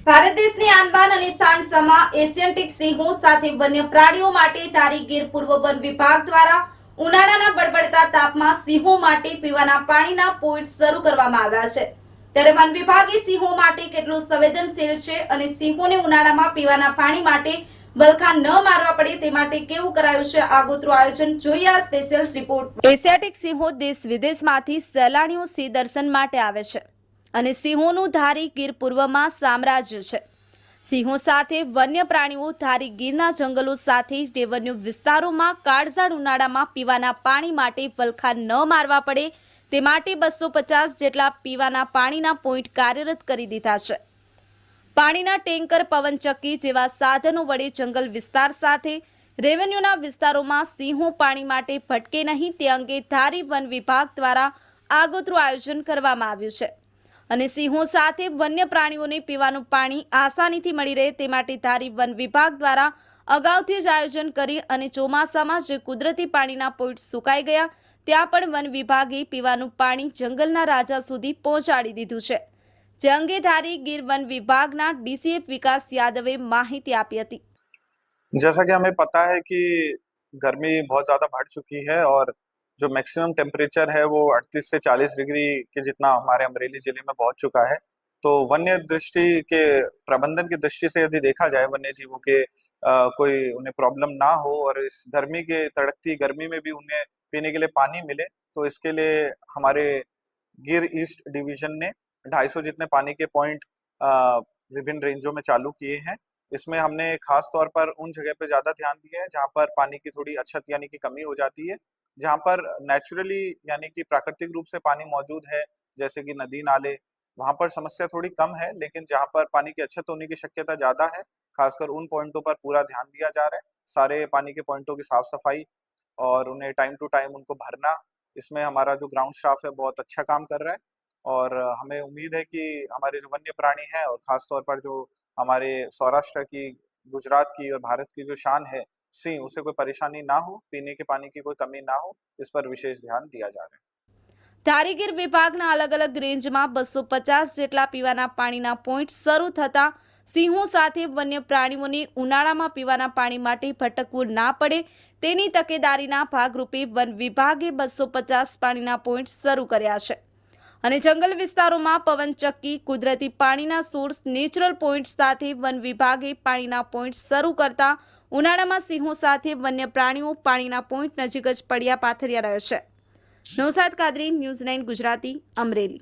ભારત દેશની આનબાન અને શાન સમા એશિયાટિક સિંહો સાથે વન્ય પ્રાણીઓ માટે ધારી ગીર પૂર્વ વન વિભાગ દ્વારા ઉનાળાના બળબડતા તાપમાં સિંહો માટે પીવાના પાણીના પોઈન્ટ શરૂ કરવામાં આવ્યા છે। ત્યારે વન વિભાગે સિંહો માટે કેટલું સંવેદનશીલ છે અને સિંહોને ઉનાળામાં પીવાના પાણી માટે વલખા ન મારવા પડે તે માટે કેવું કરાયું છે આગોતરું આયોજન, જોઈએ આ સ્પેશિયલ રિપોર્ટ। એશિયાટિક સિંહો દેશ વિદેશમાંથી સહેલાણીઓ સિંહ દર્શન માટે આવે છે અને સિંહોનું ધારી ગીર પૂર્વમાં સામ્રાજ્ય છે। સિંહો સાથે વન્ય પ્રાણીઓ ધારી ગીરના જંગલો સાથે રેવન્યુ વિસ્તારોમાં કાળઝાળ ઉનાળામાં પીવાના પાણી માટે વલખા ન મારવા પડે તે માટે 250 જેટલા પીવાના પાણીના પોઈન્ટ કાર્યરત કરી દીધા છે। પાણીના ટેન્કર, પવનચક્કી જેવા સાધનો વડે જંગલ વિસ્તાર સાથે રેવન્યુના વિસ્તારોમાં સિંહો પાણી માટે ભટકે નહીં તે અંગે ધારી વન વિભાગ દ્વારા આગોતરું આયોજન કરવામાં આવ્યું છે અને સિંહો સાથે વન્ય પ્રાણીઓને પીવાનું પાણી આસાનીથી મળી રહે તે માટે ધારી વન વિભાગ દ્વારા અગાઉથી જ આયોજન કરી અને ચોમાસામાં જે કુદરતી પાણીના પોઈન્ટ સુકાઈ ગયા ત્યાં પણ વન વિભાગે પીવાનું પાણી જંગલના રાજા સુધી પહોંચાડી દીધું છે, જે અંગે ધારી ગીર વન વિભાગના ડીસીએફ વિકાસ યાદવે માહિતી આપી હતી। जैसा कि हमें पता है कि गर्मी बहुत ज़्यादा बढ़ चुकी है और जो मैक्सिमम टेम्परेचर है वो 38 से 40 डिग्री के जितना हमारे अमरेली जिले में पहुंच चुका है। तो वन्य दृष्टि के प्रबंधन की दृष्टि से यदि देखा जाए, वन्य जीवों के कोई उन्हें प्रॉब्लम ना हो और इस गर्मी के तड़कती गर्मी में भी उन्हें पीने के लिए पानी मिले, तो इसके लिए हमारे गिर ईस्ट डिवीजन ने 250 जितने पानी के पॉइंट विभिन्न रेंजों में चालू किए हैं। इसमें हमने खास तौर पर उन जगह पे ज्यादा ध्यान दिया है जहाँ पर पानी की थोड़ी अछत यानी कि कमी हो जाती है, जहाँ पर नेचुरली यानी कि प्राकृतिक रूप से पानी मौजूद है, जैसे कि नदी नाले, वहां पर समस्या थोड़ी कम है। लेकिन जहाँ पर पानी की अछत होने की शक्यता ज्यादा है, खासकर उन पॉइंटों पर पूरा ध्यान दिया जा रहा है। सारे पानी के पॉइंटों की साफ सफाई और उन्हें टाइम टू टाइम उनको भरना, इसमें हमारा जो ग्राउंड स्टाफ है बहुत अच्छा काम कर रहा है। और हमें उम्मीद है कि हमारे जो वन्य प्राणी हैं और खास तौर पर जो हमारे सौराष्ट्र की, गुजरात की और भारत की जो शान है सिंह, उसे कोई परेशानी ना हो, पीने के पानी की कोई कमी ना हो, इस पर विशेष ध्यान दिया जा रहा है। ધારી ગીર વિભાગના અલગ અલગ રેન્જમાં 250 જેટલા પીવાના પાણીના પોઈન્ટ શરૂ થતા સિંહો સાથે વન્ય પ્રાણીઓને ઉનાળામાં પીવાના પાણી માટે ભટકવું ના પડે તેની તકેદારીના ભાગરૂપે વન વિભાગે 250 પાણીના પોઈન્ટ શરૂ કર્યા છે અને જંગલ વિસ્તારોમાં પવનચક્કી, કુદરતી પાણીના સોર્સ, નેચરલ પોઈન્ટ સાથે વન વિભાગે પાણીના પોઈન્ટ શરૂ કરતા ઉનાળામાં સિંહો સાથે વન્ય પ્રાણીઓ પાણીના પોઈન્ટ નજીક જ પડ્યા પાથર્યા રહે છે। નૌશાદ કાદરી, ન્યૂઝ 9 ગુજરાતી, અમરેલી।